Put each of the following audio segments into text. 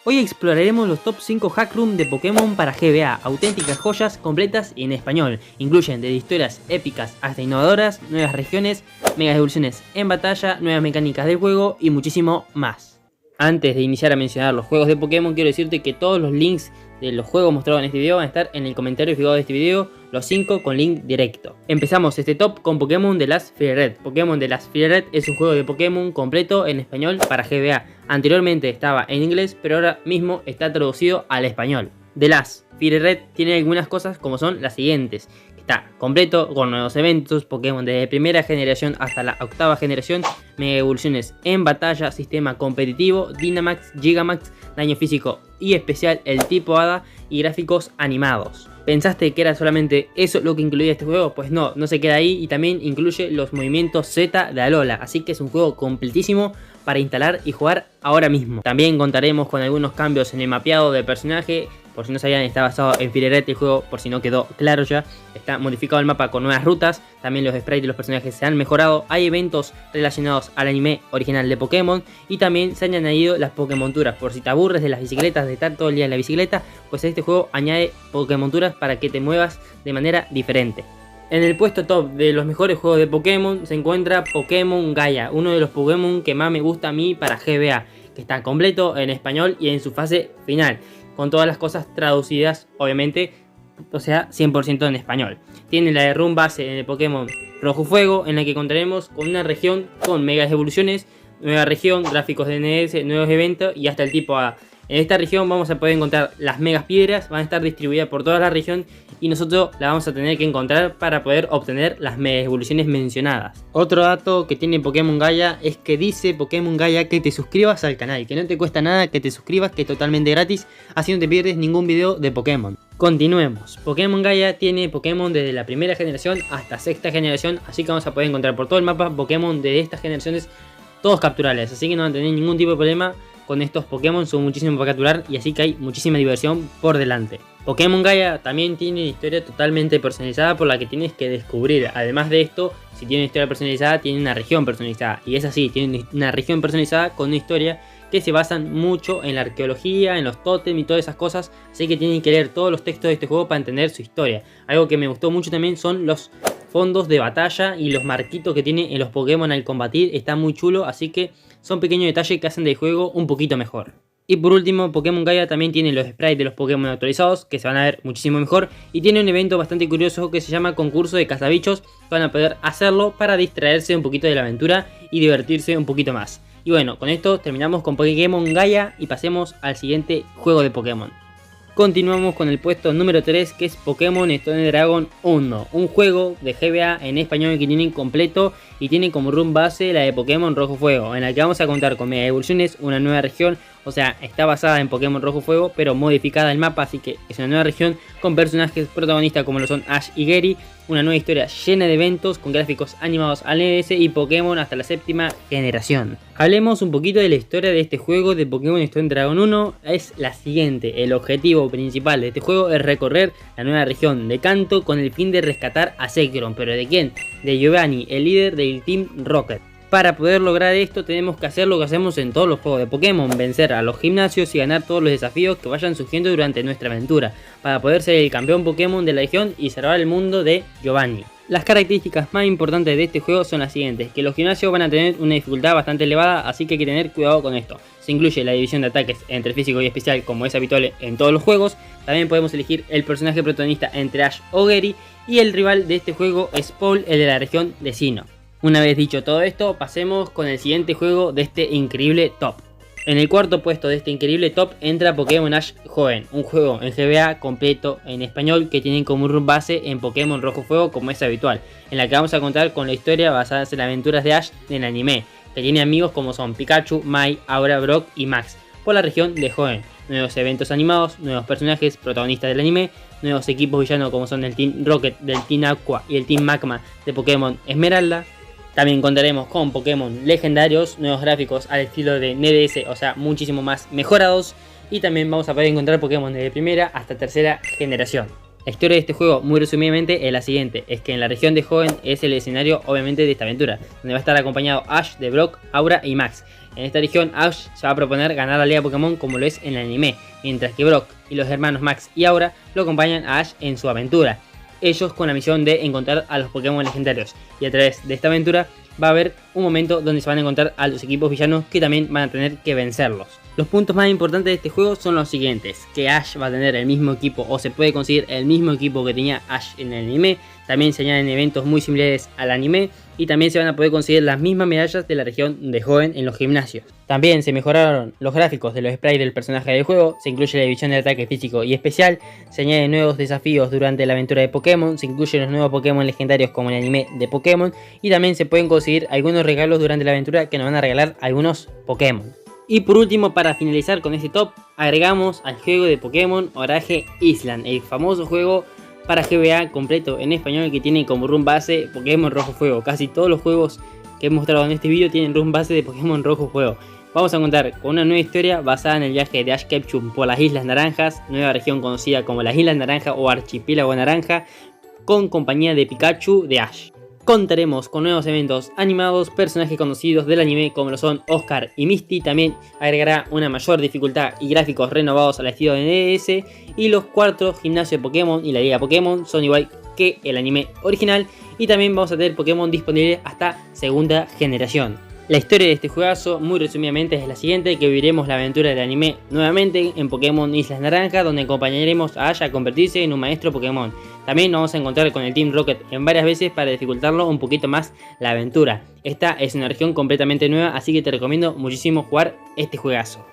Hoy exploraremos los top 5 hack room de Pokémon para GBA, auténticas joyas completas y en español. Incluyen desde historias épicas hasta innovadoras, nuevas regiones, mega evoluciones en batalla, nuevas mecánicas del juego y muchísimo más. Antes de iniciar a mencionar los juegos de Pokémon, quiero decirte que todos los links de los juegos mostrados en este video van a estar en el comentario fijado de este video, los 5 con link directo. Empezamos este top con Pokémon The Last Fire Red. Pokémon The Last Fire Red es un juego de Pokémon completo en español para GBA. Anteriormente estaba en inglés, pero ahora mismo está traducido al español. The Last Fire Red tiene algunas cosas como son las siguientes. Está completo con nuevos eventos, Pokémon desde primera generación hasta la octava generación, mega evoluciones en batalla, sistema competitivo, Dynamax, Gigamax, daño físico y especial, el tipo Hada y gráficos animados. ¿Pensaste que era solamente eso lo que incluía este juego? Pues no, no se queda ahí y también incluye los movimientos Z de Alola, así que es un juego completísimo para instalar y jugar ahora mismo. También contaremos con algunos cambios en el mapeado del personaje. Por si no sabían, está basado en Fire Red el juego, por si no quedó claro ya. Está modificado el mapa con nuevas rutas, también los sprites de los personajes se han mejorado. Hay eventos relacionados al anime original de Pokémon y también se han añadido las Pokémonturas. Por si te aburres de las bicicletas, de estar todo el día en la bicicleta, pues este juego añade Pokémonturas para que te muevas de manera diferente. En el puesto top de los mejores juegos de Pokémon se encuentra Pokémon Gaia, uno de los Pokémon que más me gusta a mí para GBA, que está completo en español y en su fase final, con todas las cosas traducidas, obviamente, o sea, 100% en español. Tiene la de Room base en el Pokémon Rojo Fuego, en la que contaremos con una región con megas evoluciones, nueva región, gráficos de NS, nuevos eventos y hasta el tipo A. En esta región vamos a poder encontrar las megas piedras, van a estar distribuidas por toda la región y nosotros las vamos a tener que encontrar para poder obtener las megas evoluciones mencionadas. Otro dato que tiene Pokémon Gaia es que dice Pokémon Gaia que te suscribas al canal, que no te cuesta nada que te suscribas, que es totalmente gratis, así no te pierdes ningún video de Pokémon. Continuemos. Pokémon Gaia tiene Pokémon desde la primera generación hasta sexta generación, así que vamos a poder encontrar por todo el mapa Pokémon de estas generaciones, todos capturables, así que no van a tener ningún tipo de problema con estos Pokémon, son muchísimos para capturar y así que hay muchísima diversión por delante. Pokémon Gaia también tiene una historia totalmente personalizada por la que tienes que descubrir. Además de esto, si tiene una historia personalizada, tiene una región personalizada. Y es así, tiene una región personalizada con una historia que se basan mucho en la arqueología, en los tótems y todas esas cosas. Así que tienen que leer todos los textos de este juego para entender su historia. Algo que me gustó mucho también son los fondos de batalla y los marquitos que tiene en los Pokémon al combatir. Está muy chulo, así que son pequeños detalles que hacen del juego un poquito mejor. Y por último, Pokémon Gaia también tiene los sprites de los Pokémon actualizados, que se van a ver muchísimo mejor. Y tiene un evento bastante curioso que se llama Concurso de Cazabichos, que van a poder hacerlo para distraerse un poquito de la aventura y divertirse un poquito más. Y bueno, con esto terminamos con Pokémon Gaia y pasemos al siguiente juego de Pokémon. Continuamos con el puesto número 3, que es Pokémon Stone Dragon 1, un juego de GBA en español que tiene completo y tiene como room base la de Pokémon Rojo Fuego, en la que vamos a contar con mega evoluciones, una nueva región, o sea, está basada en Pokémon Rojo Fuego, pero modificada el mapa, así que es una nueva región con personajes protagonistas como lo son Ash y Gary, una nueva historia llena de eventos con gráficos animados al NS y Pokémon hasta la séptima generación. Hablemos un poquito de la historia de este juego de Pokémon Stone Dragon 1, es la siguiente. El objetivo principal de este juego es recorrer la nueva región de Kanto con el fin de rescatar a Zekrom, pero ¿de quién? De Giovanni, el líder del Team Rocket. Para poder lograr esto tenemos que hacer lo que hacemos en todos los juegos de Pokémon, vencer a los gimnasios y ganar todos los desafíos que vayan surgiendo durante nuestra aventura, para poder ser el campeón Pokémon de la región y salvar el mundo de Giovanni. Las características más importantes de este juego son las siguientes, que los gimnasios van a tener una dificultad bastante elevada, así que hay que tener cuidado con esto. Se incluye la división de ataques entre físico y especial como es habitual en todos los juegos, también podemos elegir el personaje protagonista entre Ash o Gary y el rival de este juego es Paul, el de la región de Sinnoh. Una vez dicho todo esto, pasemos con el siguiente juego de este increíble top. En el cuarto puesto de este increíble top entra Pokémon Ash Joven, un juego en GBA completo en español que tiene como base en Pokémon Rojo Fuego como es habitual, en la que vamos a contar con la historia basada en las aventuras de Ash del anime, que tiene amigos como son Pikachu, Mai, Aura, Brock y Max, por la región de Joven. Nuevos eventos animados, nuevos personajes protagonistas del anime, nuevos equipos villanos como son el Team Rocket, del Team Aqua y el Team Magma de Pokémon Esmeralda. También contaremos con Pokémon legendarios, nuevos gráficos al estilo de NDS, o sea, muchísimo más mejorados. Y también vamos a poder encontrar Pokémon desde primera hasta tercera generación. La historia de este juego, muy resumidamente, es la siguiente: es que en la región de Hoenn es el escenario obviamente de esta aventura, donde va a estar acompañado Ash de Brock, Aura y Max. En esta región Ash se va a proponer ganar la liga Pokémon como lo es en el anime, mientras que Brock y los hermanos Max y Aura lo acompañan a Ash en su aventura, ellos con la misión de encontrar a los Pokémon legendarios, y a través de esta aventura va a haber un momento donde se van a encontrar a los equipos villanos que también van a tener que vencerlos. Los puntos más importantes de este juego son los siguientes: que Ash va a tener el mismo equipo, o se puede conseguir el mismo equipo que tenía Ash en el anime. También se añaden eventos muy similares al anime, y también se van a poder conseguir las mismas medallas de la región de Hoenn en los gimnasios. También se mejoraron los gráficos de los sprites del personaje del juego, se incluye la división de ataque físico y especial, se añaden nuevos desafíos durante la aventura de Pokémon, se incluyen los nuevos Pokémon legendarios como en el anime de Pokémon, y también se pueden conseguir algunos regalos durante la aventura que nos van a regalar algunos Pokémon. Y por último, para finalizar con este top, agregamos al juego de Pokémon Orage Island, el famoso juego para GBA completo en español que tiene como run base Pokémon Rojo Fuego. Casi todos los juegos que he mostrado en este vídeo tienen run base de Pokémon Rojo Fuego. Vamos a contar con una nueva historia basada en el viaje de Ash Ketchum por las Islas Naranjas, nueva región conocida como las Islas Naranja o Archipiélago Naranja, con compañía de Pikachu de Ash. Contaremos con nuevos eventos animados, personajes conocidos del anime como lo son Oscar y Misty. También agregará una mayor dificultad y gráficos renovados al estilo de NES. Y los 4 gimnasios de Pokémon y la liga Pokémon son igual que el anime original. Y también vamos a tener Pokémon disponibles hasta segunda generación. La historia de este juegazo, muy resumidamente, es la siguiente: que viviremos la aventura del anime nuevamente en Pokémon Islas Naranja, donde acompañaremos a Ash a convertirse en un maestro Pokémon. También nos vamos a encontrar con el Team Rocket en varias veces para dificultarlo un poquito más la aventura. Esta es una región completamente nueva, así que te recomiendo muchísimo jugar este juegazo.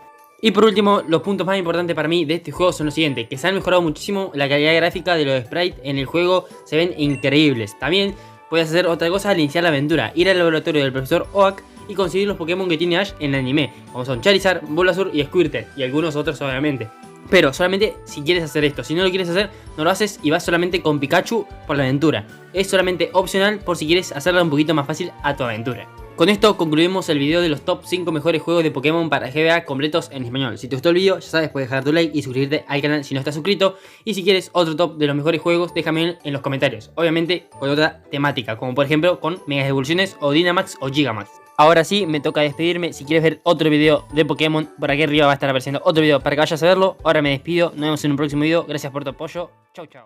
Y por último, los puntos más importantes para mí de este juego son los siguientes: que se han mejorado muchísimo la calidad gráfica de los sprites en el juego, se ven increíbles. También puedes hacer otra cosa al iniciar la aventura: ir al laboratorio del profesor Oak y conseguir los Pokémon que tiene Ash en el anime, como son Charizard, Bulbasaur y Squirtle, y algunos otros obviamente. Pero solamente si quieres hacer esto. Si no lo quieres hacer, no lo haces y vas solamente con Pikachu por la aventura. Es solamente opcional por si quieres hacerla un poquito más fácil a tu aventura. Con esto concluimos el video de los top 5 mejores juegos de Pokémon para GBA completos en español. Si te gustó el video, ya sabes, puedes dejar tu like y suscribirte al canal si no estás suscrito. Y si quieres otro top de los mejores juegos, déjame en los comentarios. Obviamente con otra temática, como por ejemplo con Megas Evoluciones o Dynamax o Gigamax. Ahora sí, me toca despedirme. Si quieres ver otro video de Pokémon, por aquí arriba va a estar apareciendo otro video para que vayas a verlo. Ahora me despido, nos vemos en un próximo video. Gracias por tu apoyo. Chau, chau.